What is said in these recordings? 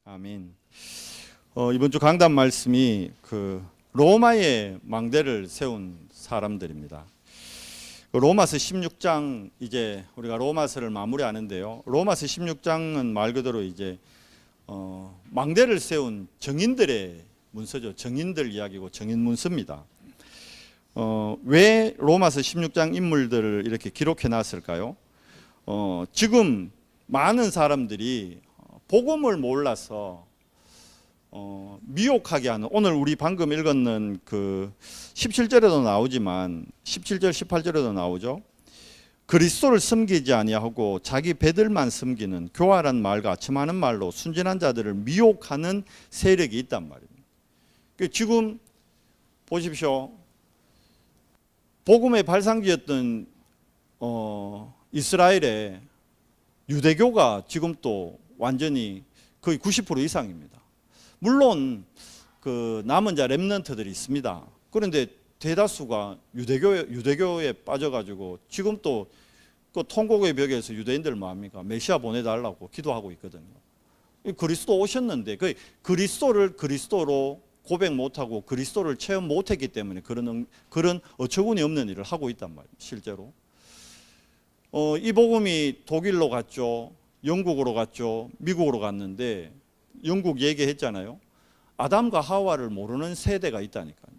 아멘. 이번 주 강단 말씀이 로마의 망대를 세운 사람들입니다. 로마서 16장 이제 우리가 로마서를 마무리하는데요. 로마서 16장은 말 그대로 이제 망대를 세운 정인들의 문서죠. 정인들 이야기고 정인 문서입니다. 왜 로마서 16장 인물들을 이렇게 기록해 놨을까요? 지금 많은 사람들이 복음을 몰라서 미혹하게 하는, 오늘 우리 방금 읽었는 17절에도 나오지만 17절 18절에도 나오죠. 그리스도를 섬기지 아니하고 자기 배들만 섬기는 교활한 말과 아첨하는 말로 순진한 자들을 미혹하는 세력이 있단 말입니다. 지금 보십시오. 복음의 발상지였던 이스라엘의 유대교가 지금 또 완전히 거의 90% 이상입니다. 물론 남은 자 렘넌트들이 있습니다. 그런데 대다수가 유대교에 빠져가지고 지금 또 통곡의 벽에서 유대인들 뭐합니까? 메시아 보내달라고 기도하고 있거든요. 그리스도 오셨는데 그리스도를 그리스도로 고백 못하고 그리스도를 체험 못했기 때문에 그런 어처구니 없는 일을 하고 있단 말이에요. 실제로 이 복음이 독일로 갔죠. 영국으로 갔죠. 미국으로 갔는데 영국 얘기했잖아요. 아담과 하와를 모르는 세대가 있다니까요.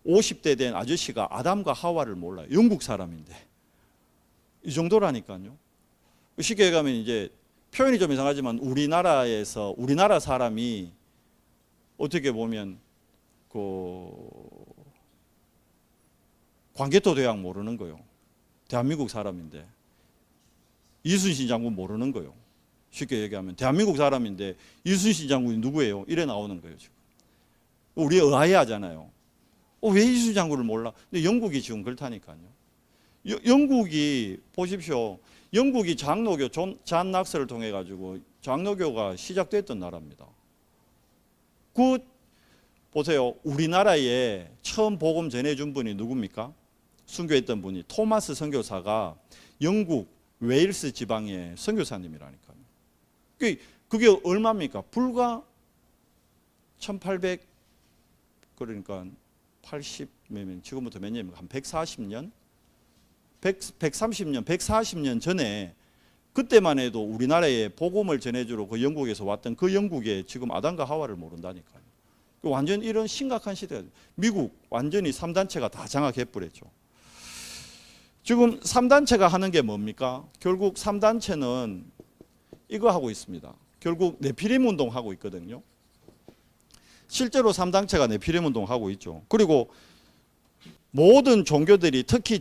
50대 된 아저씨가 아담과 하와를 몰라요. 영국 사람인데. 이 정도라니까요. 쉽게 얘기하면 이제 표현이 좀 이상하지만 우리나라 사람이 어떻게 보면 광개토 대왕 모르는 거요. 대한민국 사람인데. 이순신 장군 모르는 거예요. 쉽게 얘기하면 대한민국 사람인데 이순신 장군이 누구예요? 이래 나오는 거예요. 지금 우리 의아해하잖아요. 왜 이순신 장군을 몰라? 근데 영국이 지금 그렇다니까요. 영국이 보십시오. 영국이 장로교 잔 낙서를 통해 가지고 장로교가 시작됐던 나라입니다. 보세요. 우리나라에 처음 복음 전해준 분이 누굽니까? 순교했던 분이 토마스 선교사가 영국 웨일스 지방의 선교사님이라니까요. 그게 얼마입니까? 불과 1800 그러니까 80몇 지금부터 몇 년입니까? 한 140년? 130년, 140년 전에 그때만 해도 우리나라에 복음을 전해주러 영국에서 왔던 영국에 지금 아담과 하와를 모른다니까요. 완전 이런 심각한 시대가 미국 완전히 3단체가 다 장악해버렸죠. 지금 3단체가 하는 게 뭡니까? 결국 3단체는 이거 하고 있습니다. 결국 네피림 운동하고 있거든요. 실제로 3단체가 네피림 운동하고 있죠. 그리고 모든 종교들이 특히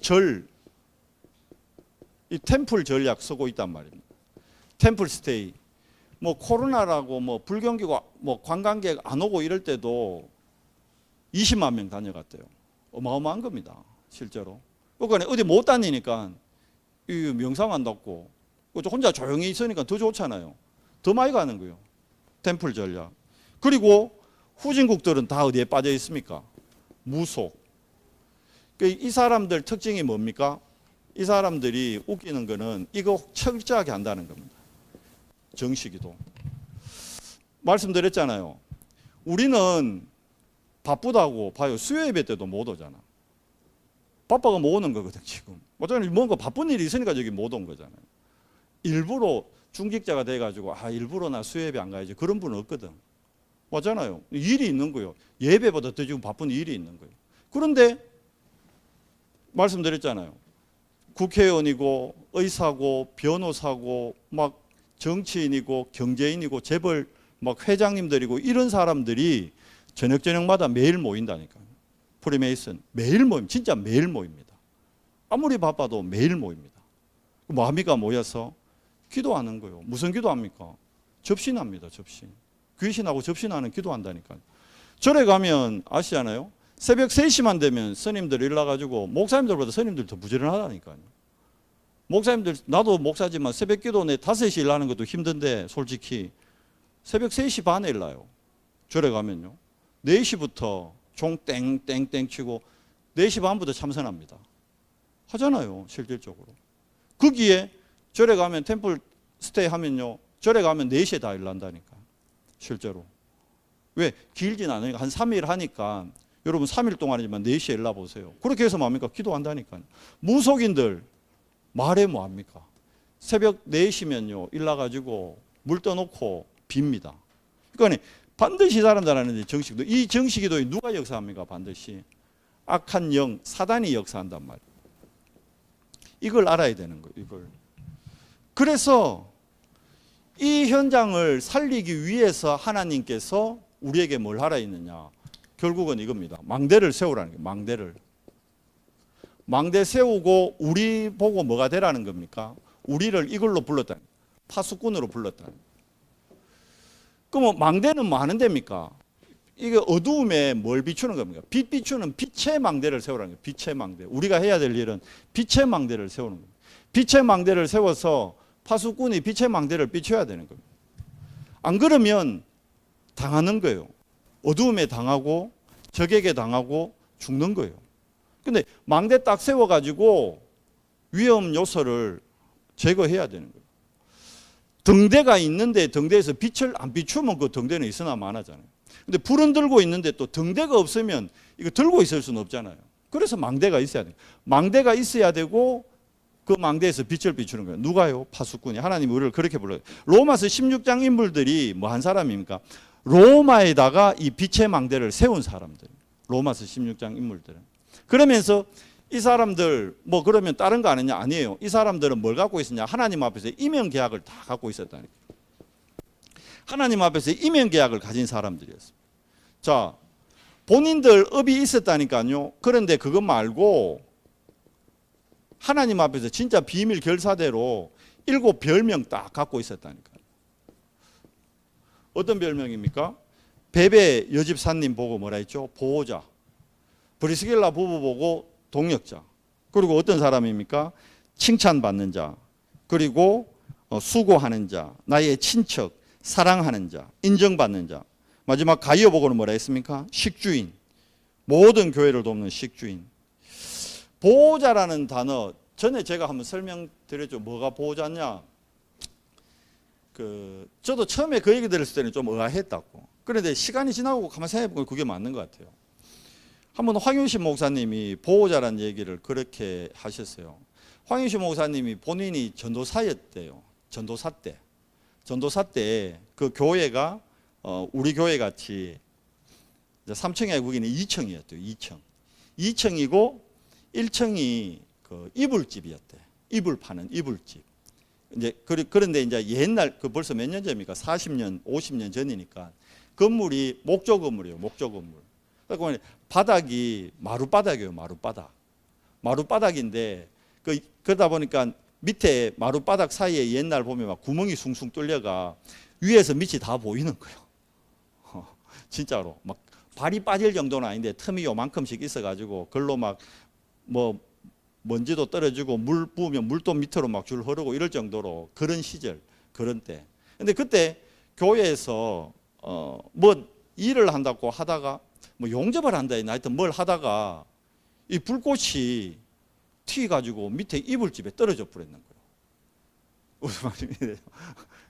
이 템플 전략 쓰고 있단 말입니다. 템플 스테이. 코로나라고 불경기고 관광객 안 오고 이럴 때도 20만 명 다녀갔대요. 어마어마한 겁니다. 실제로. 그러니까 어디 못 다니니까 명상 안 닫고 혼자 조용히 있으니까 더 좋잖아요. 더 많이 가는 거예요. 템플 전략. 그리고 후진국들은 다 어디에 빠져 있습니까? 무속. 이 사람들 특징이 뭡니까? 이 사람들이 웃기는 거는 이거 철저하게 한다는 겁니다. 정시기도. 말씀드렸잖아요. 우리는 바쁘다고 봐요. 수요예배 때도 못 오잖아. 바빠가 못 오는 거거든 지금. 어쩌면 뭔가 바쁜 일이 있으니까 저기 못 온 거잖아요. 일부러 중직자가 돼가지고 일부러 나 수요예배 안 가야지 그런 분은 없거든. 맞잖아요. 일이 있는 거예요. 예배보다 더 지금 바쁜 일이 있는 거예요. 그런데 말씀드렸잖아요. 국회의원이고 의사고 변호사고 정치인이고 경제인이고 재벌 회장님들이고 이런 사람들이 저녁마다 매일 모인다니까요. 프리메이슨 매일 진짜 매일 모입니다. 아무리 바빠도 매일 모입니다. 마미가 모여서 기도하는 거예요. 무슨 기도합니까? 접신합니다. 접신. 귀신하고 접신하는 기도한다니까요. 절에 가면 아시잖아요. 새벽 3시만 되면 스님들 일나가지고 목사님들보다 스님들 더 부지런하다니까요. 목사님들 나도 목사지만 새벽 기도 5시 일하는 것도 힘든데 솔직히 새벽 3시 반에 일나요. 절에 가면요. 4시부터 종 땡땡땡 치고 4시 반부터 참선합니다. 하잖아요. 실질적으로. 거기에 절에 가면 템플 스테이 하면요. 절에 가면 4시에 다 일난다니까. 실제로. 왜? 길진 않으니까 한 3일 하니까 여러분 3일 동안이지만 4시에 일나 보세요. 그렇게 해서 뭐합니까? 기도한다니까요. 무속인들 말해 뭐합니까? 새벽 4시면요 일나가지고 물 떠놓고 빕니다. 그러니까 반드시 사람들 하는데 정식도, 이 정식기도에 누가 역사합니까? 반드시 악한 영 사단이 역사한단 말이에요. 이걸 알아야 되는 거예요. 이걸. 그래서 이 현장을 살리기 위해서 하나님께서 우리에게 뭘 하라 했느냐? 결국은 이겁니다. 망대를 세우라는 거예요. 망대를. 망대 세우고 우리 보고 뭐가 되라는 겁니까? 우리를 이걸로 불렀다. 파수꾼으로 불렀다. 그럼 망대는 뭐 하는 데입니까? 이게 어두움에 뭘 비추는 겁니까? 빛 비추는 빛의 망대를 세우라는 거예요. 빛의 망대. 우리가 해야 될 일은 빛의 망대를 세우는 거예요. 빛의 망대를 세워서 파수꾼이 빛의 망대를 비춰야 되는 겁니다. 안 그러면 당하는 거예요. 어두움에 당하고 적에게 당하고 죽는 거예요. 근데 망대 딱 세워가지고 위험 요소를 제거해야 되는 거예요. 등대가 있는데 등대에서 빛을 안 비추면 그 등대는 있으나 마나잖아요. 근데 불은 들고 있는데 또 등대가 없으면 이거 들고 있을 수는 없잖아요. 그래서 망대가 있어야 돼요. 망대가 있어야 되고 그 망대에서 빛을 비추는 거예요. 누가요? 파수꾼이. 하나님이 우리를 그렇게 불러요. 로마서 16장 인물들이 뭐 한 사람입니까? 로마에다가 이 빛의 망대를 세운 사람들. 로마서 16장 인물들은. 그러면서 이 사람들 뭐 그러면 다른 거 아니냐? 아니에요. 이 사람들은 뭘 갖고 있었냐? 하나님 앞에서 이면 계약을 다 갖고 있었다니까. 하나님 앞에서 이면 계약을 가진 사람들이었어요. 자, 본인들 업이 있었다니까요. 그런데 그것 말고 하나님 앞에서 진짜 비밀 결사대로 7 별명 딱 갖고 있었다니까요. 어떤 별명입니까? 베베 여집사님 보고 뭐라 했죠? 보호자. 브리스길라 부부 보고 동역자. 그리고 어떤 사람입니까? 칭찬받는 자. 그리고 수고하는 자. 나의 친척. 사랑하는 자. 인정받는 자. 마지막 가이어 보고는 뭐라 했습니까? 식주인. 모든 교회를 돕는 식주인. 보호자라는 단어 전에 제가 한번 설명드렸죠. 뭐가 보호자냐? 저도 처음에 그 얘기 들었을 때는 좀 의아했다고. 그런데 시간이 지나고 가만히 생각해보면 그게 맞는 것 같아요. 한번 황윤신 목사님이 보호자라는 얘기를 그렇게 하셨어요. 황윤신 목사님이 본인이 전도사였대요. 전도사 때. 전도사 때 그 교회가 우리 교회 같이 3층이 아니고 거기는 2층이었대요. 2층. 2층이고 1층이 그 이불집이었대. 이불 파는 이불집. 이제 그런데 이제 옛날 그 벌써 몇 년 전입니까? 40년, 50년 전이니까 건물이 목조 건물이에요. 목조 건물. 그러니까 바닥이 마룻바닥이에요. 마룻바닥. 마룻바닥인데 그러다 보니까 밑에 마룻바닥 사이에 옛날 보면 막 구멍이 숭숭 뚫려가 위에서 밑이 다 보이는 거예요. 진짜로 막 발이 빠질 정도는 아닌데 틈이 요만큼씩 있어가지고 그걸로 막 뭐 먼지도 떨어지고 물 부으면 물도 밑으로 막 줄 흐르고 이럴 정도로 그런 시절 그런 때. 근데 그때 교회에서 뭐 일을 한다고 하다가 뭐 용접을 한다 했나 하여튼 뭘 하다가 이 불꽃이 튀가지고 밑에 이불집에 떨어져 버렸는 거예요. 무슨 말이에요?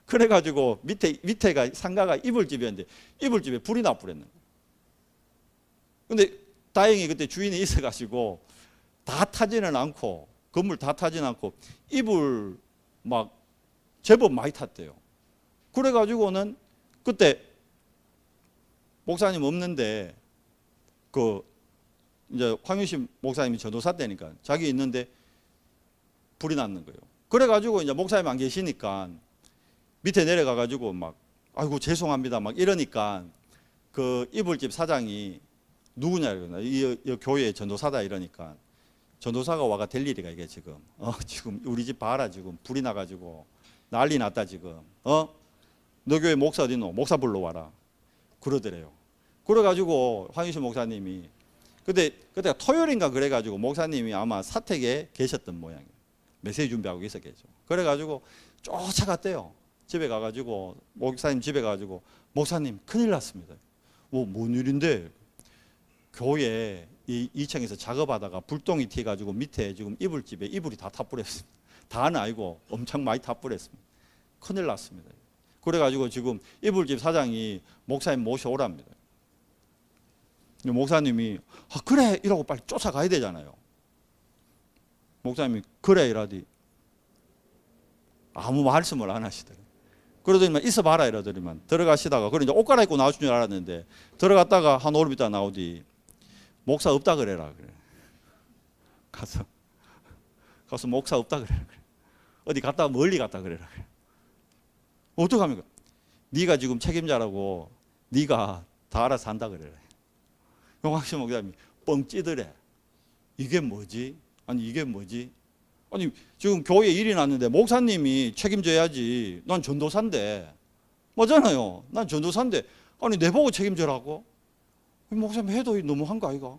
그래가지고 밑에가 상가가 이불집이었는데 이불집에 불이 나 버렸는 거예요. 근데 다행히 그때 주인이 있어가지고 다 타지는 않고 건물 다 타지는 않고 이불 막 제법 많이 탔대요. 그래가지고는 그때 목사님 없는데 그 이제 황윤신 목사님이 전도사 때니까 자기 있는데 불이 났는 거예요. 그래가지고 이제 목사님 안 계시니까 밑에 내려가가지고 막 아이고 죄송합니다 막 이러니까 그 이불집 사장이 누구냐 이러나 이 교회 전도사다 이러니까 전도사가 와가 될 일이가 이게 지금 지금 우리 집 봐라 지금 불이 나가지고 난리 났다 지금 너 교회 목사 어디 있노? 목사 불러와라 그러더래요. 그래가지고 황희신 목사님이 그때가 토요일인가 그래가지고 목사님이 아마 사택에 계셨던 모양이에요. 메시지 준비하고 있었겠죠. 그래가지고 쫓아갔대요. 집에 가가지고 목사님 집에 가가지고 목사님 큰일 났습니다. 뭔 일인데? 교회 이 2층에서 작업하다가 불똥이 튀어가지고 밑에 지금 이불집에 이불이 다 타버렸습니다. 다는 아니고 엄청 많이 타버렸습니다. 큰일 났습니다. 그래가지고 지금 이불집 사장이 목사님 모셔오랍니다. 목사님이 그래 이러고 빨리 쫓아가야 되잖아요. 목사님이 그래 이라디 아무 말씀을 안 하시더래요. 그러더니만 있어봐라 이러더니만 들어가시다가 그래 이제 옷 갈아입고 나오신 줄 알았는데 들어갔다가 한 5분 있다 나오디 목사 없다 그래라 그래. 가서 목사 없다 그래라 그래. 어디 갔다가 멀리 갔다 그래라 그래. 어떡합니까? 네가 지금 책임자라고 네가 다 알아서 한다 그래라. 용학신 목사님이 뻥 찌더래. 이게 뭐지? 아니 이게 뭐지? 아니 지금 교회에 일이 났는데 목사님이 책임져야지. 난 전도사인데 맞잖아요. 난 전도사인데 아니 내보고 책임져라고? 목사님 해도 너무한 거 아이가?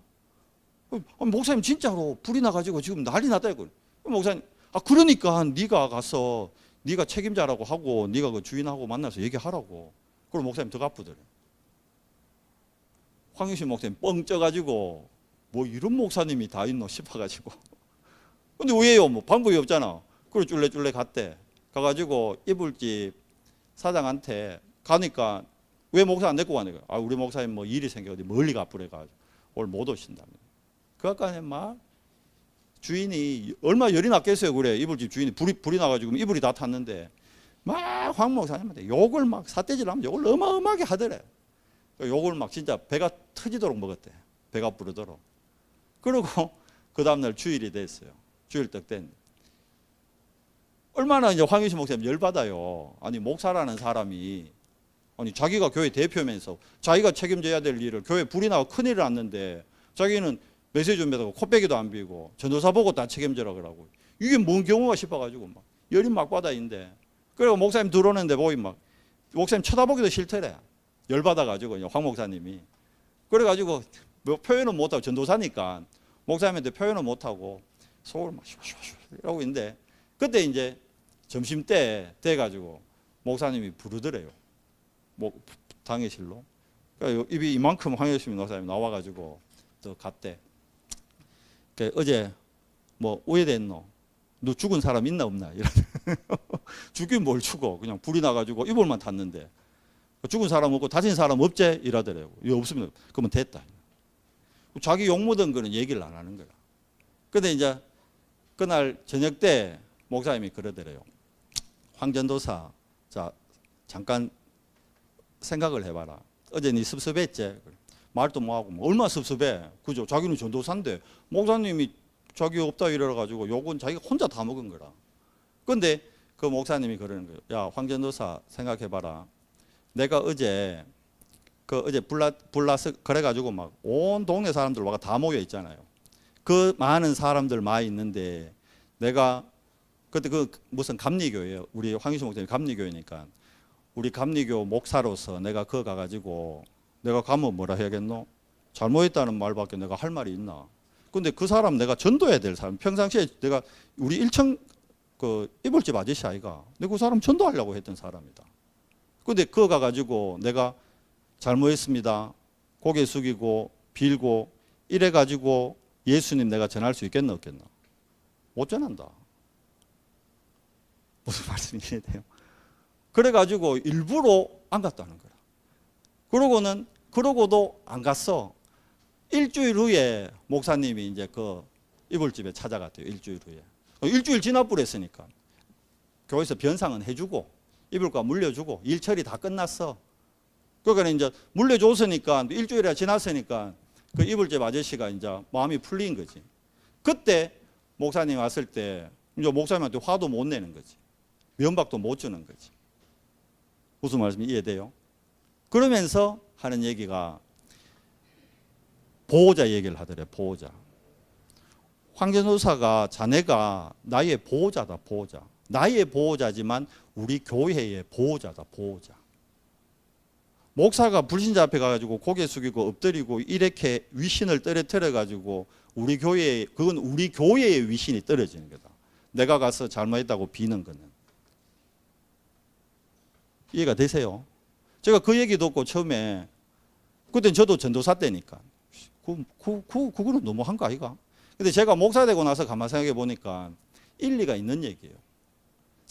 아니, 목사님 진짜로 불이 나가지고 지금 난리 났다 이거. 목사님 그러니까 네가 가서 네가 책임자라고 하고 네가 그 주인하고 만나서 얘기하라고. 그럼 목사님 더 갚으더래. 황유신 목사님 뻥 쪄가지고 뭐 이런 목사님이 다 있노 싶어가지고. 근데 왜요? 뭐 방법이 없잖아. 그래 쫄래쫄래 갔대. 가가지고 이불집 사장한테 가니까 왜 목사 안 데리고 가냐? 우리 목사님 뭐 일이 생겨 어디 멀리 가버려가지고 오늘 못 오신다며. 그 아까 막 주인이 얼마 열이 났겠어요. 그래 이불집 주인이 불이 나가지고 이불이 다 탔는데 막 황 목사님한테 욕을 막 삿대질하면 욕을 어마어마하게 하더래. 욕을 막 진짜 배가 터지도록 먹었대. 배가 부르도록. 그리고 그 다음날 주일이 됐어요. 주일 떡 된. 얼마나 이제 황유신 목사님 열받아요. 아니 목사라는 사람이 아니 자기가 교회 대표면서 자기가 책임져야 될 일을 교회 불이 나고 큰일을 났는데 자기는 메시지 준비하고 코빼기도 안 비고 전도사 보고 다 책임져라 그러고 이게 뭔 경우가 싶어가지고 막 열이 막 받아인데 그리고 목사님 들어오는데 보이 막 목사님 쳐다보기도 싫더래. 열받아가지고 황 목사님이 그래가지고 뭐 표현은 못하고 전도사니까 목사님한테 표현은 못하고 속을 막 슈슈슈 이러고 있는데 그때 이제 점심때 돼가지고 목사님이 부르더래요. 뭐 당회실로. 그러니까 입이 이만큼 황여심 목사님이 나와가지고 또 갔대. 그러니까 어제 뭐 오해됐노? 너 죽은 사람 있나 없나? 이러더래. 죽긴 뭘 죽어. 그냥 불이 나가지고 이불만 탔는데 죽은 사람 없고 다친 사람 없제? 이러더래요. 이 없으면 그러면 됐다. 자기 욕 묻은 거는 얘기를 안 하는 거야. 근데 이제 그날 저녁 때 목사님이 그러더래요. 황전도사, 자 잠깐 생각을 해봐라. 어제 네 섭섭했지? 말도 못하고 뭐 얼마나 섭섭해. 그죠? 자기는 전도사인데 목사님이 자기 없다 이래가지고 욕은 자기가 혼자 다 먹은 거라. 근데 그 목사님이 그러는 거예요. 야 황전도사 생각해봐라. 내가 어제 불나서 그래가지고 막 온 동네 사람들 와가 다 모여 있잖아요. 그 많은 사람들 많이 있는데 내가 그때 그 무슨 감리교예요. 우리 황희수 목사님 감리교회니까 우리 감리교 목사로서 내가 그거 가가지고 내가 가면 뭐라 해야겠노? 잘못했다는 말밖에 내가 할 말이 있나? 근데 그 사람 내가 전도해야 될 사람 평상시에 내가 우리 1층 그 이불집 아저씨 아이가 내가 그 사람 전도하려고 했던 사람이다. 근데 그거 가가지고 내가 잘못했습니다. 고개 숙이고 빌고 이래가지고 예수님 내가 전할 수 있겠나 없겠나? 못 전한다. 무슨 말씀이 이해돼요? 그래가지고 일부러 안 갔다는 거야. 그러고도 안 갔어. 일주일 후에 목사님이 이제 그 이불집에 찾아갔대요. 일주일 후에. 일주일 지나버렸으니까 교회에서 변상은 해주고 이불과 물려주고 일 처리 다 끝났어. 그러니까 이제 물려줬으니까 일주일이 지났으니까 그 이불집 아저씨가 이제 마음이 풀린 거지. 그때 목사님 왔을 때 이제 목사님한테 화도 못 내는 거지. 면박도 못 주는 거지. 무슨 말씀이 이해돼요? 그러면서 하는 얘기가 보호자 얘기를 하더래. 보호자. 황전도사가 자네가 나의 보호자다. 보호자. 나의 보호자지만 우리 교회의 보호자다. 보호자. 목사가 불신자 앞에 가가지고 고개 숙이고 엎드리고 이렇게 위신을 떨어뜨려 가지고 우리 교회에 그건 우리 교회의 위신이 떨어지는 거다. 내가 가서 잘못했다고 비는 거는. 이해가 되세요? 제가 그 얘기 듣고 처음에 그때 저도 전도사 때니까 그거는 너무한 거 아이가? 근데 제가 목사 되고 나서 가만 생각해 보니까 일리가 있는 얘기예요.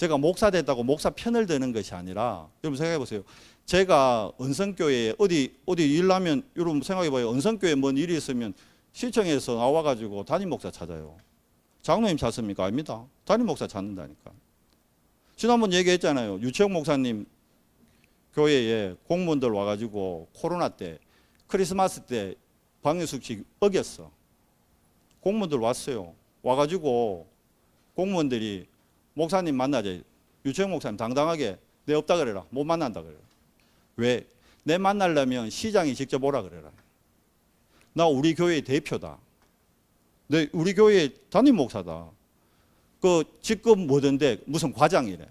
제가 목사 됐다고 목사 편을 드는 것이 아니라, 여러분 생각해 보세요. 제가 은성교회에 어디 일 나면, 여러분 생각해 봐요. 은성교회에 뭔 일이 있으면 시청에서 나와가지고 담임 목사 찾아요. 장로님 찾습니까? 아닙니다. 담임 목사 찾는다니까. 지난번 얘기했잖아요. 유채영 목사님 교회에 공무원들 와가지고 코로나 때, 크리스마스 때 방역수칙 어겼어. 공무원들 왔어요. 와가지고 공무원들이 목사님 만나자. 유채영 목사님 당당하게 내 없다 그래라. 못 만난다 그래라. 왜? 내 만나려면 시장이 직접 오라 그래라. 나 우리 교회 대표다. 내 우리 교회 담임 목사다. 그 직급 뭐던데 무슨 과장이래.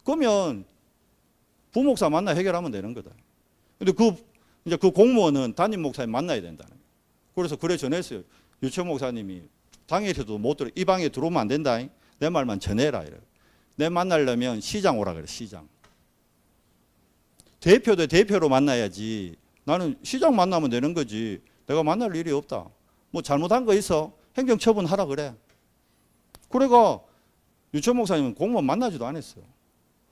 그러면 부목사 만나 해결하면 되는 거다. 근데 이제 그 공무원은 담임 목사님 만나야 된다는 거예요. 그래서 그래 전했어요. 유채영 목사님이 당일에도 못 들어. 이 방에 들어오면 안 된다. 내 말만 전해라. 이래. 내 만나려면 시장 오라 그래. 시장. 대표 대 대표로 만나야지. 나는 시장 만나면 되는 거지. 내가 만날 일이 없다. 뭐 잘못한 거 있어? 행정처분하라 그래. 그래가 유채영 목사님은 공무원 만나지도 않았어요.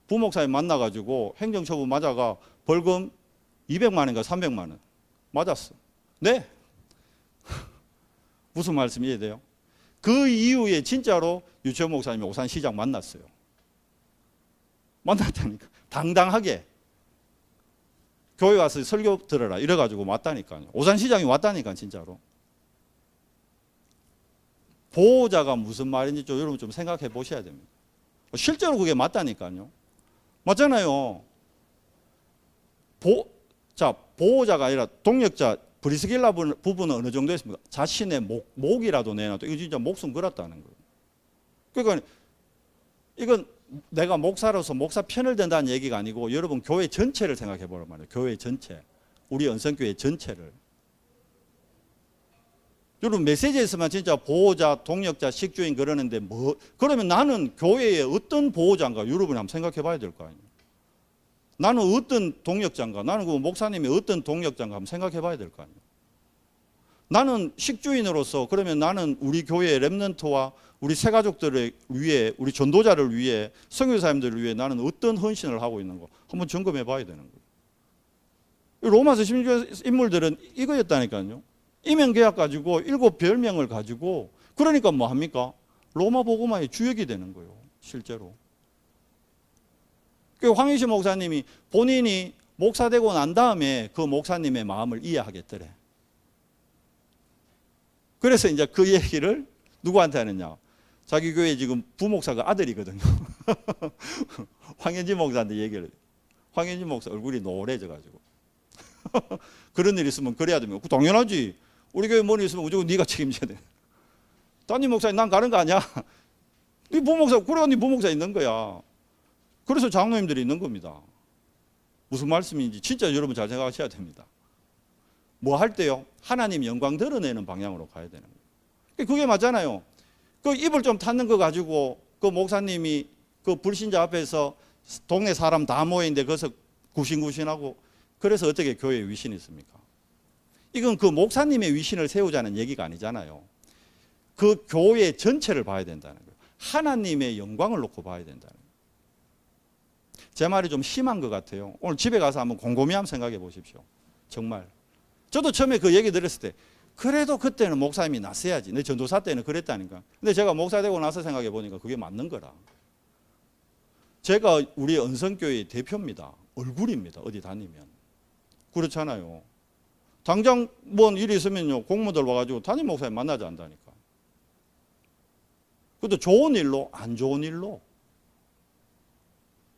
부목사님 만나가지고 행정처분 맞아가 벌금 200만 원인가 300만 원 맞았어. 네? 무슨 말씀 이해돼요? 그 이후에 진짜로 유채영 목사님이 오산시장 만났어요. 만났다니까. 당당하게 교회 와서 설교 들어라 이래가지고 왔다니까요. 오산시장이 왔다니까 진짜로. 보호자가 무슨 말인지 좀 여러분 좀 생각해 보셔야 됩니다. 실제로 그게 맞다니까요. 맞잖아요. 보호자가 아니라 동력자 브리스길라 부분은 어느 정도 있습니까? 자신의 목이라도 내놔도 이거 진짜 목숨 걸었다는 거예요. 그러니까 이건 내가 목사로서 목사 편을 든다는 얘기가 아니고 여러분 교회 전체를 생각해 보란 말이에요. 교회 전체. 우리 은성교회 전체를. 여러분 메시지에서만 진짜 보호자, 동력자, 식주인 그러는데 그러면 나는 교회의 어떤 보호자인가 여러분이 한번 생각해 봐야 될 거 아니에요. 나는 어떤 동력자인가, 나는 그 목사님이 어떤 동력자인가 한번 생각해 봐야 될 거 아니에요. 나는 식주인으로서 그러면 나는 우리 교회의 렘넌트와 우리 새가족들을 위해, 우리 전도자를 위해, 선교사님들을 위해 나는 어떤 헌신을 하고 있는 거 한번 점검해 봐야 되는 거예요. 로마서 16절 인물들은 이거였다니까요. 임행계약 가지고 7별명을 가지고 그러니까 뭐 합니까? 로마 복음화의 주역이 되는 거예요. 실제로. 황희시 목사님이 본인이 목사 되고 난 다음에 그 목사님의 마음을 이해하겠더래. 그래서 이제 그 얘기를 누구한테 하느냐? 자기 교회 지금 부목사가 아들이거든요. 황현진 목사한테 얘기를 해요. 황현진 목사 얼굴이 노래져가지고. 그런 일 있으면 그래야 됩니다. 당연하지. 우리 교회 뭔 일 있으면 무조건 네가 책임져야 돼. 담임 목사님 난 가는 거 아니야? 네 부목사, 그래 네 부목사 있는 거야. 그래서 장로님들이 있는 겁니다. 무슨 말씀인지 진짜 여러분 잘 생각하셔야 됩니다. 뭐 할 때요? 하나님 영광 드러내는 방향으로 가야 되는 거예요. 그게 맞잖아요. 그 입을 좀 탔는 거 가지고 그 목사님이 그 불신자 앞에서 동네 사람 다 모여있는데 거기서 구신구신하고 그래서 어떻게 교회에 위신이 있습니까? 이건 그 목사님의 위신을 세우자는 얘기가 아니잖아요. 그 교회 전체를 봐야 된다는 거예요. 하나님의 영광을 놓고 봐야 된다는 거예요. 제 말이 좀 심한 것 같아요. 오늘 집에 가서 한번 곰곰이 한번 생각해 보십시오. 정말. 저도 처음에 그 얘기 들었을 때 그래도 그때는 목사님이 났어야지. 내 전도사 때는 그랬다니까. 근데 제가 목사 되고 나서 생각해 보니까 그게 맞는 거라. 제가 우리 은성교회의 대표입니다. 얼굴입니다. 어디 다니면. 그렇잖아요. 당장 뭔 일이 있으면요. 공무원들 와가지고 담임 목사님 만나자 한다니까. 그것도 좋은 일로 안 좋은 일로.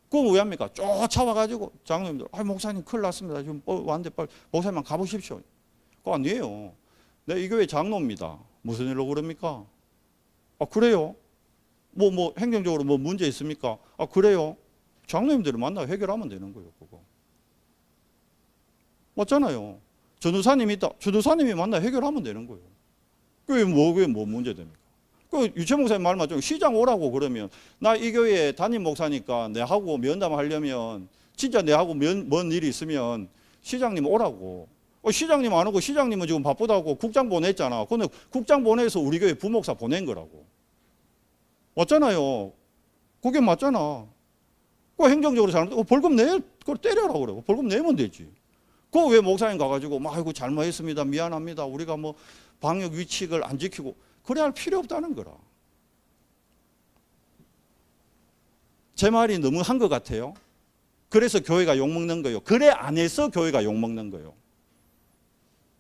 그건 왜 합니까? 쫓아와가지고 장로님들 목사님 큰일 났습니다. 지금 왔는데 빨리 목사님만 가보십시오. 그거 아니에요. 내 이 교회 장로입니다. 무슨 일로 그럽니까? 아 그래요? 뭐 행정적으로 뭐 문제 있습니까? 아 그래요? 장로님들을 만나 해결하면 되는 거예요. 그거. 맞잖아요. 전도사님이 있다. 전도사님이 만나 해결하면 되는 거예요. 그게 뭐 문제 됩니까? 그 유채 목사님 말 맞죠? 시장 오라고 그러면 나 이 교회 담임 목사니까 내하고 면담하려면 진짜 내하고 뭔 일이 있으면 시장님 오라고. 시장님 안 오고 시장님은 지금 바쁘다고 국장 보냈잖아. 근데 국장 보내서 우리 교회 부목사 보낸 거라고. 맞잖아요. 그게 맞잖아. 그 행정적으로 잘못했고 벌금 내, 그걸 때려라고 그러고 벌금 내면 되지. 그거 왜 목사님 가가지고 막 아이고 잘못했습니다, 미안합니다, 우리가 뭐 방역 위칙을 안 지키고 그래야 할 필요 없다는 거라. 제 말이 너무 한 것 같아요. 그래서 교회가 욕먹는 거예요. 그래 안 해서 교회가 욕먹는 거예요.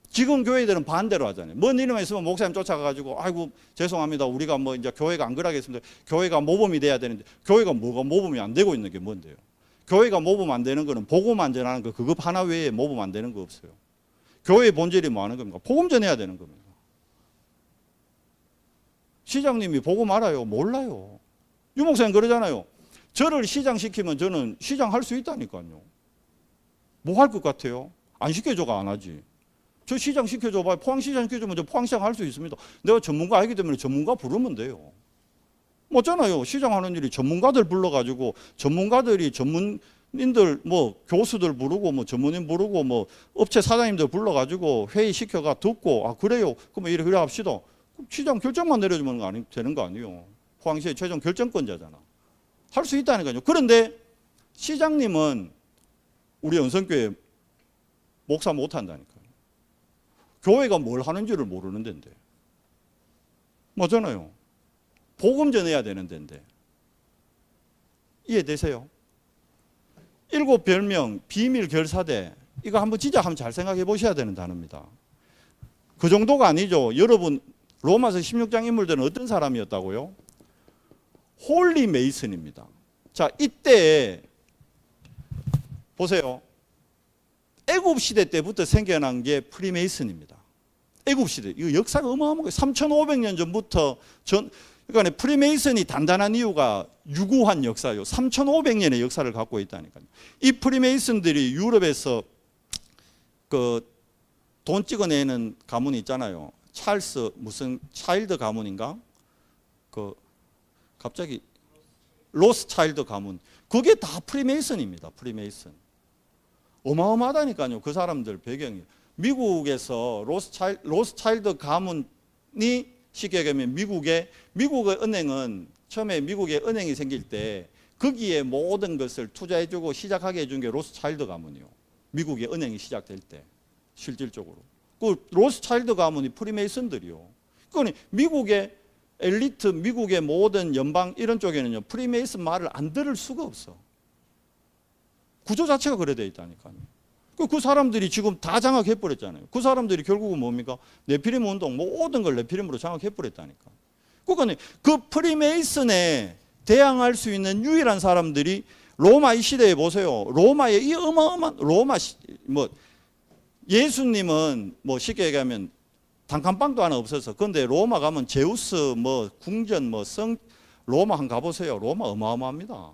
지금 교회들은 반대로 하잖아요. 뭔 일만 있으면 목사님 쫓아가가지고 아이고 죄송합니다, 우리가 뭐 이제 교회가 안 그러겠습니다. 교회가 모범이 돼야 되는데 교회가 뭐가 모범이 안 되고 있는 게 뭔데요? 교회가 모범 안 되는 거는 복음 전하는 거 그거 하나 외에 모범 안 되는 거 없어요. 교회의 본질이 뭐 하는 겁니까? 복음 전해야 되는 겁니다. 시장님이 복음 알아요? 몰라요. 유 목사님 그러잖아요. 저를 시장시키면 저는 시장할 수 있다니까요. 뭐 할 것 같아요? 안 시켜줘가 안 하지. 저 시장 시켜줘봐요. 포항시장 시켜주면 저 포항시장 할 수 있습니다. 내가 전문가 아니기 때문에 전문가 부르면 돼요. 맞잖아요. 시장하는 일이 전문가들 불러가지고 전문가들이 전문인들 뭐 교수들 부르고 뭐 전문인 부르고 뭐 업체 사장님들 불러가지고 회의 시켜가 듣고 아 그래요. 그러면 이래 합시다. 시장 결정만 내려주면 되는 거 아니에요. 포항시의 최종 결정권자잖아. 할 수 있다니까요. 그런데 시장님은 우리 연성교회 목사 못 한다니까요. 교회가 뭘 하는지를 모르는 데인데. 맞잖아요. 복음 전해야 되는 데인데. 이해되세요? 7 별명, 비밀 결사대. 이거 한번 진짜 한번 잘 생각해 보셔야 되는 단어입니다. 그 정도가 아니죠. 여러분 로마서 16장 인물들은 어떤 사람이었다고요? 홀리 메이슨입니다. 자, 이때 보세요. 애굽 시대 때부터 생겨난 게 프리메이슨입니다. 애굽 시대. 이거 역사가 어마어마하게 3,500년 전부터 그러니까 프리메이슨이 단단한 이유가 유구한 역사요. 3,500년의 역사를 갖고 있다니까요. 이 프리메이슨들이 유럽에서 그 돈 찍어내는 가문이 있잖아요. 찰스 무슨 차일드 가문인가? 그 갑자기 로스차일드 가문. 그게 다 프리메이슨입니다. 프리메이슨. 어마어마하다니까요. 그 사람들 배경이. 미국에서 로스차일드 가문이 쉽게 얘기하면 미국의 은행은 처음에 미국의 은행이 생길 때 거기에 모든 것을 투자해주고 시작하게 해준 게 로스차일드 가문이요. 미국의 은행이 시작될 때 실질적으로. 그 로스차일드 가문이 프리메이슨들이요. 그러니 미국의 엘리트, 미국의 모든 연방 이런 쪽에는요 프리메이슨 말을 안 들을 수가 없어. 구조 자체가 그래 돼 있다니까요. 그 사람들이 지금 다 장악해 버렸잖아요. 그 사람들이 결국은 뭡니까? 네피림 운동 모든 걸 네피림으로 장악해 버렸다니까. 그러니까 그 프리메이슨에 대항할 수 있는 유일한 사람들이 로마 이 시대에 보세요. 로마의 이 어마어마한 로마 뭐 예수님은 뭐 쉽게 얘기하면 단칸방도 하나 없어서. 그런데 로마 가면 제우스 뭐 궁전 뭐 성 로마 한 가보세요. 로마 어마어마합니다.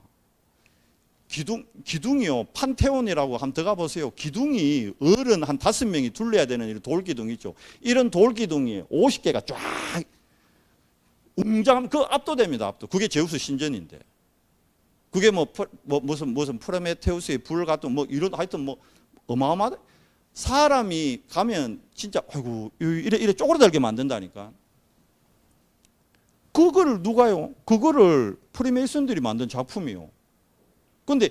기둥이요. 판테온이라고 한번 들어가 보세요. 기둥이 어른 한 5명이 둘러야 되는 이런 돌기둥 있죠. 이런 돌기둥이 50개가 쫙 웅장하면 그 압도됩니다. 압도. 그게 제우스 신전인데. 그게 무슨 프로메테우스의 불 같은 뭐 이런 하여튼 뭐 어마어마하다. 사람이 가면 진짜 아이고 이래 쪼그라들게 만든다니까. 그거를 누가요? 그거를 프리메이슨들이 만든 작품이요. 그런데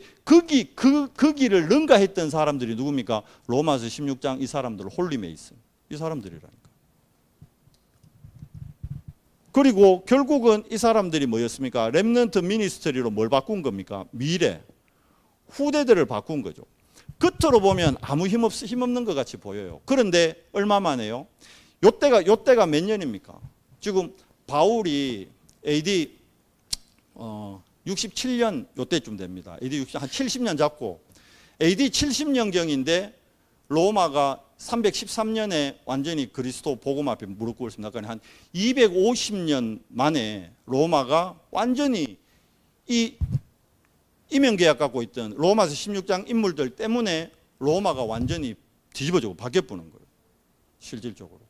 거기를 능가했던 사람들이 누굽니까? 로마서 16장 이 사람들 홀리메이슨 이 사람들이라니까. 그리고 결국은 이 사람들이 뭐였습니까? 렘넌트 미니스트리로 뭘 바꾼 겁니까? 미래 후대들을 바꾼 거죠. 겉으로 보면 아무 힘없는 것 같이 보여요. 그런데 얼마 만에요? 요때가 몇 년입니까? 지금 바울이 AD 67년 요때쯤 됩니다. AD 60, 한 70년 잡고 AD 70년경인데 로마가 313년에 완전히 그리스도 복음 앞에 무릎 꿇었습니다. 그러니까 한 250년 만에 로마가 완전히 이 이면계약 갖고 있던 로마서 16장 인물들 때문에 로마가 완전히 뒤집어지고 바뀌어보는 거예요. 실질적으로.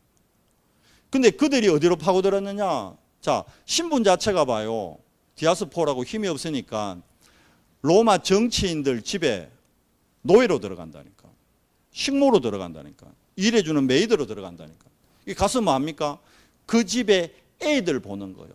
근데 그들이 어디로 파고들었느냐? 자, 신분 자체가 봐요. 디아스포라고 힘이 없으니까 로마 정치인들 집에 노예로 들어간다니까. 식모로 들어간다니까. 일해주는 메이드로 들어간다니까. 이 가서 뭐합니까? 그 집에 애들 보는 거예요.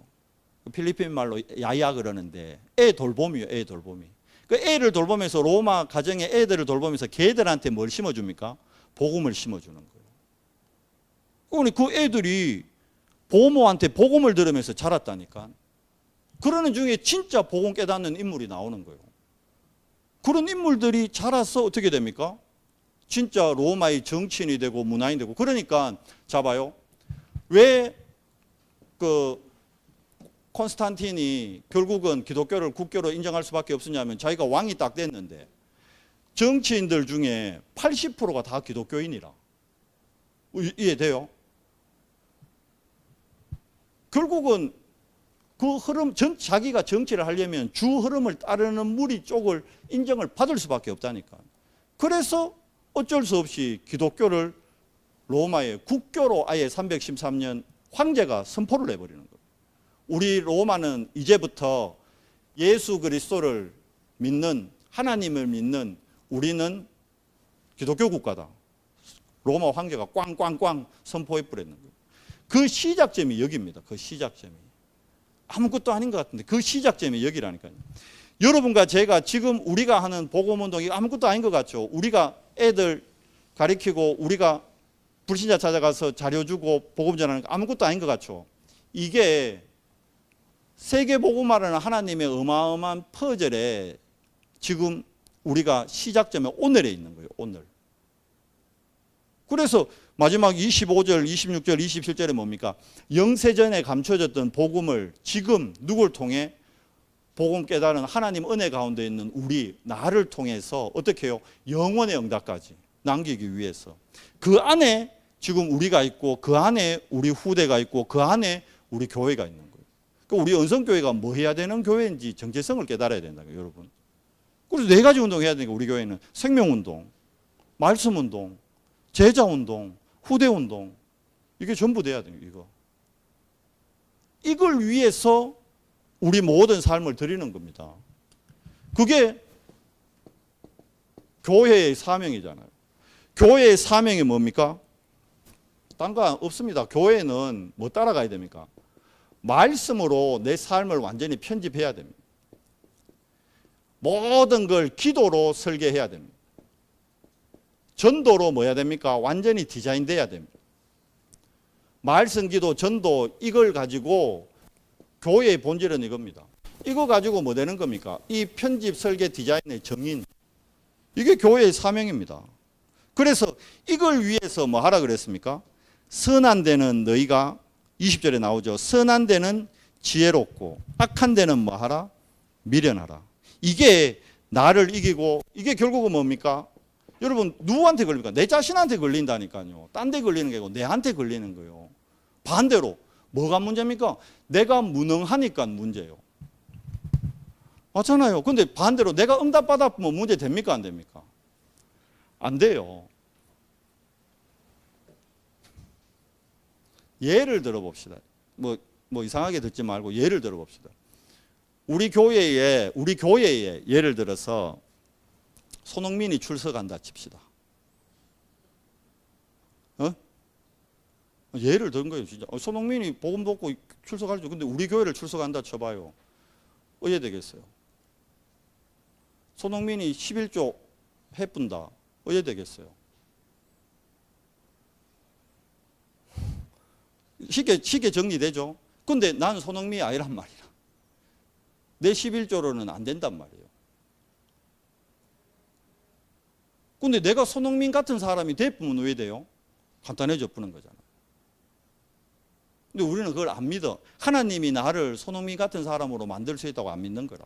필리핀 말로 야야 그러는데 애 돌봄이에요. 애 돌봄이. 그 애를 돌보면서 로마 가정의 애들을 돌보면서 걔들한테 뭘 심어줍니까? 복음을 심어주는 거예요. 그 애들이 보모한테 복음을 들으면서 자랐다니까. 그러는 중에 진짜 복음 깨닫는 인물이 나오는 거예요. 그런 인물들이 자라서 어떻게 됩니까? 진짜 로마의 정치인이 되고 문화인이 되고. 그러니까 자 봐요. 왜 그 콘스탄틴이 결국은 기독교를 국교로 인정할 수밖에 없었냐면 자기가 왕이 딱 됐는데 정치인들 중에 80%가 다 기독교인이라. 이해돼요? 결국은 그 흐름, 자기가 정치를 하려면 주 흐름을 따르는 무리 쪽을 인정을 받을 수밖에 없다니까. 그래서 어쩔 수 없이 기독교를 로마의 국교로 아예 313년 황제가 선포를 해버리는 거예요. 우리 로마는 이제부터 예수 그리스도를 믿는, 하나님을 믿는 우리는 기독교 국가다. 로마 황제가 꽝꽝꽝 선포해버렸는 거예요. 그 시작점이 여기입니다. 그 시작점이. 아무것도 아닌 것 같은데 그 시작점이 여기라니까요. 여러분과 제가 지금 우리가 하는 복음운동이 아무것도 아닌 것 같죠. 우리가 애들 가르치고 우리가 불신자 찾아가서 자료 주고 복음 전하는 거 아무것도 아닌 것 같죠. 이게 세계 복음화라는 하나님의 어마어마한 퍼즐에 지금 우리가 시작점에 오늘에 있는 거예요. 오늘. 그래서 마지막 25절, 26절, 27절에 뭡니까? 영세전에 감춰졌던 복음을 지금 누굴 통해 복음 깨달은 하나님 은혜 가운데 있는 우리, 나를 통해서 어떻게 해요? 영원의 응답까지 남기기 위해서. 그 안에 지금 우리가 있고 그 안에 우리 후대가 있고 그 안에 우리 교회가 있는 거예요. 그러니까 우리 은성교회가 뭐 해야 되는 교회인지 정체성을 깨달아야 된다고요, 여러분. 그래서 4가지 운동해야 되니까 우리 교회는 생명운동, 말씀운동, 제자운동, 후대운동 이게 전부 돼야 돼요. 이걸 위해서 우리 모든 삶을 드리는 겁니다. 그게 교회의 사명이잖아요. 교회의 사명이 뭡니까? 딴 거 없습니다. 교회는 뭐 따라가야 됩니까? 말씀으로 내 삶을 완전히 편집해야 됩니다. 모든 걸 기도로 설계해야 됩니다. 전도로 뭐 해야 됩니까? 완전히 디자인돼야 됩니다. 말씀, 기도, 전도 이걸 가지고 교회의 본질은 이겁니다. 이거 가지고 뭐 되는 겁니까? 이 편집, 설계, 디자인의 정인. 이게 교회의 사명입니다. 그래서 이걸 위해서 뭐 하라 그랬습니까? 선한 데는 너희가 20절에 나오죠. 선한 데는 지혜롭고 악한 데는 뭐 하라? 미련하라. 이게 나를 이기고 이게 결국은 뭡니까? 여러분 누구한테 걸립니까? 내 자신한테 걸린다니까요. 딴 데 걸리는 게 아니고 내한테 걸리는 거예요. 반대로 뭐가 문제입니까? 내가 무능하니까 문제예요. 맞잖아요. 근데 반대로 내가 응답 받았으면 문제 됩니까? 안 됩니까? 안 돼요. 예를 들어봅시다. 뭐 이상하게 듣지 말고 예를 들어봅시다. 우리 교회에 예를 들어서 손흥민이 출석한다 칩시다. 예를 든 거예요, 진짜. 손흥민이 복음 듣고 출석하죠. 근데 우리 교회를 출석한다 쳐봐요. 어떻게 되겠어요? 손흥민이 11조 해뿐다. 어떻게 되겠어요? 쉽게 정리되죠? 근데 나는 손흥민이 아니란 말이야. 내 11조로는 안 된단 말이에요. 근데 내가 손흥민 같은 사람이 되면 왜 돼요? 간단해져 보는 거잖아요. 근데 우리는 그걸 안 믿어. 하나님이 나를 손흥민 같은 사람으로 만들 수 있다고 안 믿는 거라.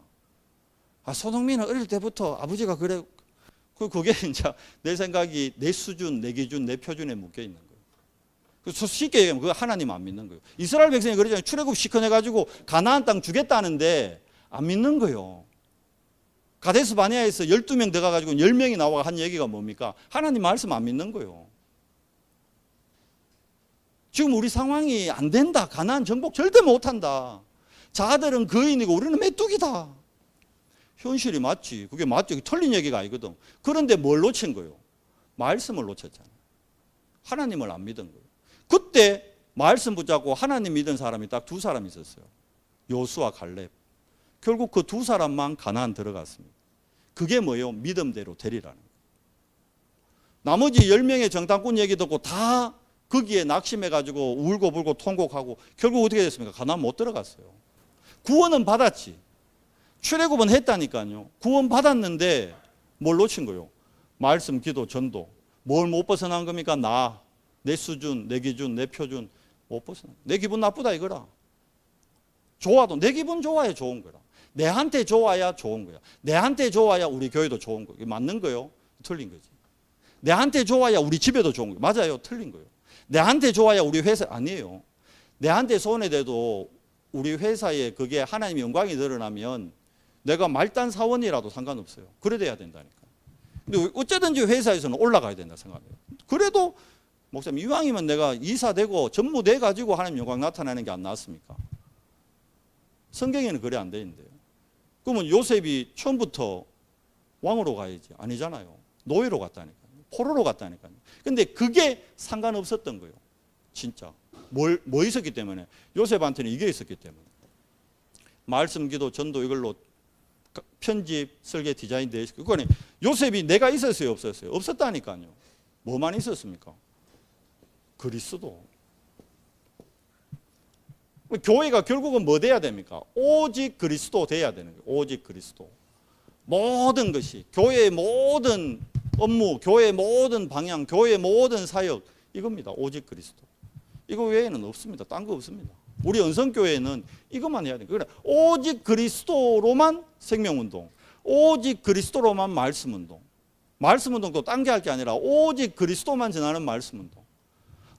손흥민은 어릴 때부터 아버지가 그래. 그게 이제 내 생각이 내 수준, 내 기준, 내 표준에 묶여 있는 거예요. 그래서 쉽게 얘기하면 그거 하나님 안 믿는 거예요. 이스라엘 백성이 그러잖아요. 출애굽 시켜내가지고 가나안 땅 주겠다는데 안 믿는 거예요. 가데스 바네아에서 12명 들어가가지고 10명이 나와 한 얘기가 뭡니까? 하나님 말씀 안 믿는 거예요. 지금 우리 상황이 안 된다. 가나안 정복 절대 못한다. 자들은 거인이고 우리는 메뚜기다. 현실이 맞지. 그게 맞죠. 틀린 얘기가 아니거든. 그런데 뭘 놓친 거예요? 말씀을 놓쳤잖아요. 하나님을 안 믿은 거예요. 그때 말씀 붙잡고 하나님 믿은 사람이 딱 2사람 있었어요. 요수와 갈렙. 결국 그 2사람만 가나안 들어갔습니다. 그게 뭐예요? 믿음대로 되리라는 거예요. 나머지 10명의 정탐꾼 얘기 듣고 다 거기에 낙심해가지고 울고불고 통곡하고 결국 어떻게 됐습니까? 가나안 못 들어갔어요. 구원은 받았지. 출애굽은 했다니까요. 구원 받았는데 뭘 놓친 거예요? 말씀, 기도, 전도. 뭘 못 벗어난 겁니까? 내 수준, 내 기준, 내 표준 못 벗어난. 내 기분 나쁘다 이거라. 좋아도 내 기분 좋아야 좋은 거라. 내한테 좋아야 좋은 거야. 내한테 좋아야 우리 교회도 좋은 거예요. 맞는 거요? 틀린 거지. 내한테 좋아야 우리 집에도 좋은 거예요. 맞아요. 틀린 거예요. 내한테 좋아야 우리 회사 아니에요. 내한테 손해돼도 우리 회사에 그게 하나님의 영광이 드러나면 내가 말단 사원이라도 상관없어요. 그래 돼야 된다니까. 근데 어쨌든지 회사에서는 올라가야 된다 생각해요. 그래도 목사님 이왕이면 내가 이사되고 전무돼 가지고 하나님 영광 나타나는 게 안 나왔습니까? 성경에는 그래 안 돼 있는데요. 그러면 요셉이 처음부터 왕으로 가야지. 아니잖아요. 노예로 갔다니까요. 포로로 갔다니까요. 근데 그게 상관없었던 거예요. 진짜. 뭐 있었기 때문에. 요셉한테는 이게 있었기 때문에. 말씀, 기도, 전도 이걸로 편집, 설계, 디자인 돼 있고. 그거는 요셉이 내가 있었어요, 없었어요? 없었다니까요. 뭐만 있었습니까? 그리스도. 교회가 결국은 뭐 돼야 됩니까? 오직 그리스도 돼야 되는 거예요. 오직 그리스도. 모든 것이 교회의 모든 업무, 교회의 모든 방향, 교회의 모든 사역 이겁니다. 오직 그리스도. 이거 외에는 없습니다. 딴 거 없습니다. 우리 은성교회는 이것만 해야 돼요. 그래, 오직 그리스도로만 생명운동, 오직 그리스도로만 말씀운동. 말씀운동도 딴 게 할 게 아니라 오직 그리스도만 전하는 말씀운동.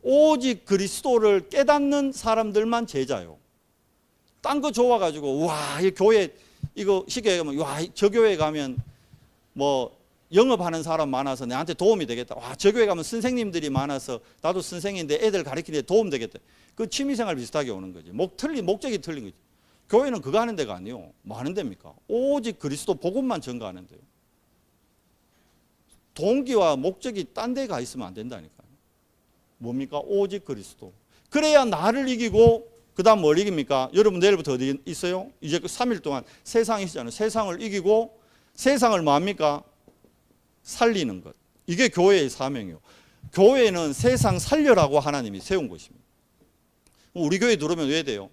오직 그리스도를 깨닫는 사람들만 제자요. 딴 거 좋아가지고 와, 이 교회 이거 쉽게 얘기하면 와, 저 교회 가면 뭐 영업하는 사람 많아서 내한테 도움이 되겠다. 와, 저 교회 가면 선생님들이 많아서 나도 선생인데 애들 가르치는데 도움 되겠다. 그 취미생활 비슷하게 오는 거지. 목적이 틀린 거지. 교회는 그거 하는 데가 아니에요. 뭐 하는 데입니까? 오직 그리스도 복음만 전가하는 데요. 동기와 목적이 딴 데 가 있으면 안 된다니까요. 뭡니까? 오직 그리스도. 그래야 나를 이기고 그 다음 뭘 이깁니까? 여러분 내일부터 어디 있어요? 이제 3일 동안 세상이시잖아요. 세상을 이기고 세상을 뭐합니까? 살리는 것. 이게 교회의 사명이에요. 교회는 세상 살려라고 하나님이 세운 것입니다. 우리 교회 들어오면 왜 돼요?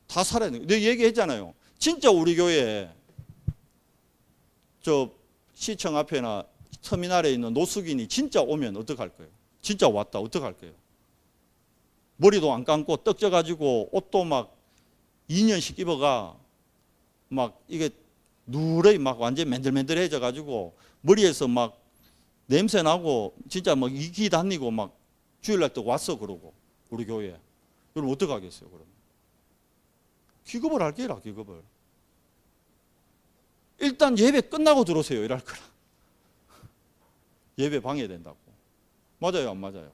다 살아야 돼요. 내가 얘기했잖아요. 진짜 우리 교회에 저 시청 앞에나 터미널에 있는 노숙인이 진짜 오면 어떡할 거예요? 진짜 왔다 어떡할 거예요? 머리도 안 감고 떡 져가지고 옷도 막 2년씩 입어가 막 이게 누렇게 막 완전 맨들맨들해져가지고 머리에서 막 냄새 나고 진짜 막 이기 다니고 막 주일날 또 왔어 그러고 우리 교회에. 여러분 어떡하겠어요 그러면? 기급을 할게요. 기급을. 일단 예배 끝나고 들어오세요 이럴 거라. 예배 방해된다고. 맞아요 안 맞아요?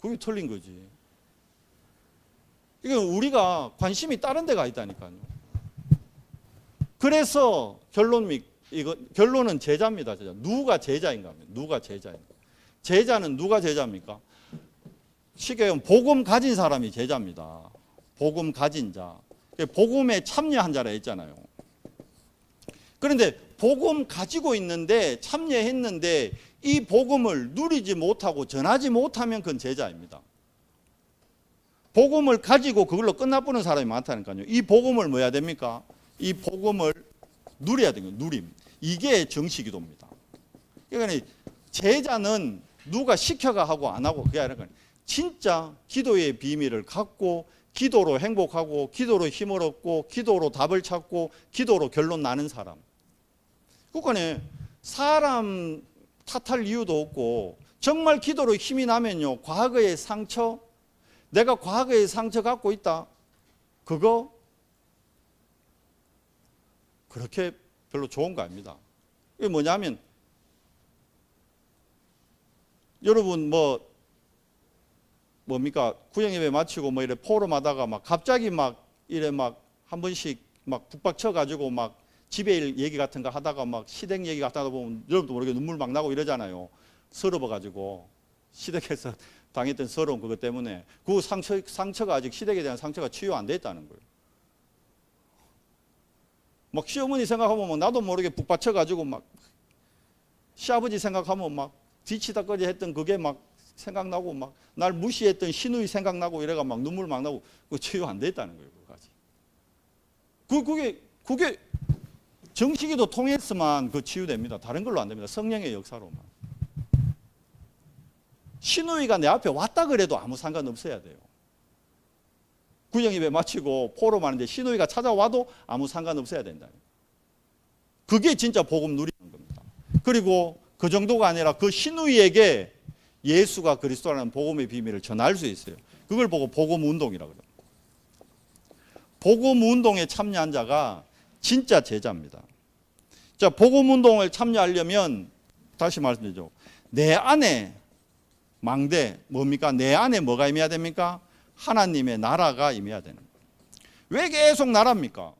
그게 틀린 거지. 이건 우리가 관심이 다른 데가 있다니까요. 그래서 결론은 제자입니다. 제자. 누가 제자인가 하면 누가 제자인가. 제자는 누가 제자입니까? 쉽게 얘기하면 복음 가진 사람이 제자입니다. 복음 가진 자. 복음에 참여한 자라 했잖아요. 그런데 복음 가지고 있는데 참여했는데 이 복음을 누리지 못하고 전하지 못하면 그건 제자입니다. 복음을 가지고 그걸로 끝나버리는 사람이 많다니까요. 이 복음을 뭐 해야 됩니까? 이 복음을 누려야 되는 거예요. 누림. 이게 정식기도입니다. 그러니까 제자는 누가 시켜가 하고 안 하고 그게 아니라 진짜 기도의 비밀을 갖고 기도로 행복하고 기도로 힘을 얻고 기도로 답을 찾고 기도로 결론 나는 사람. 그러니까 사람 탓할 이유도 없고 정말 기도로 힘이 나면요. 과거의 상처, 내가 과거의 상처 갖고 있다. 그거 그렇게 별로 좋은 거 아닙니다. 이게 뭐냐면 여러분 뭡니까? 구정예배 마치고 뭐 이래 포럼하다가 막 갑자기 막 이래 막 한 번씩 막 북박쳐 가지고 막 집에 일 얘기 같은 거 하다가 막 시댁 얘기 같은 거 보면 여러분도 모르게 눈물 막 나고 이러잖아요. 서러워 가지고 시댁에서 당했던 서러움 그것 때문에 그 상처가 아직 시댁에 대한 상처가 치유 안 됐다는 거예요. 막 시어머니 생각하면 막 나도 모르게 북받쳐가지고 막 시아버지 생각하면 막 뒤치다꺼리 했던 그게 막 생각나고 막 날 무시했던 시누이 생각나고 이래가 막 눈물 막 나고 그거 치유 안 됐다는 거예요. 그게 정식이도 통했으면 그 치유됩니다. 다른 걸로 안 됩니다. 성령의 역사로만. 시누이가 내 앞에 왔다 그래도 아무 상관없어야 돼요. 구정예배 마치고 포럼 하는데 시누이가 찾아와도 아무 상관없어야 된다. 그게 진짜 복음 누리는 겁니다. 그리고 그 정도가 아니라 그 시누이에게 예수가 그리스도라는 복음의 비밀을 전할 수 있어요. 그걸 보고 복음 운동이라고 그래요. 복음 운동에 참여한 자가 진짜 제자입니다. 자, 복음 운동을 참여하려면 다시 말씀드리죠. 내 안에 망대 뭡니까? 내 안에 뭐가 임해야 됩니까? 하나님의 나라가 임해야 되는 거예요. 왜 계속 나라입니까?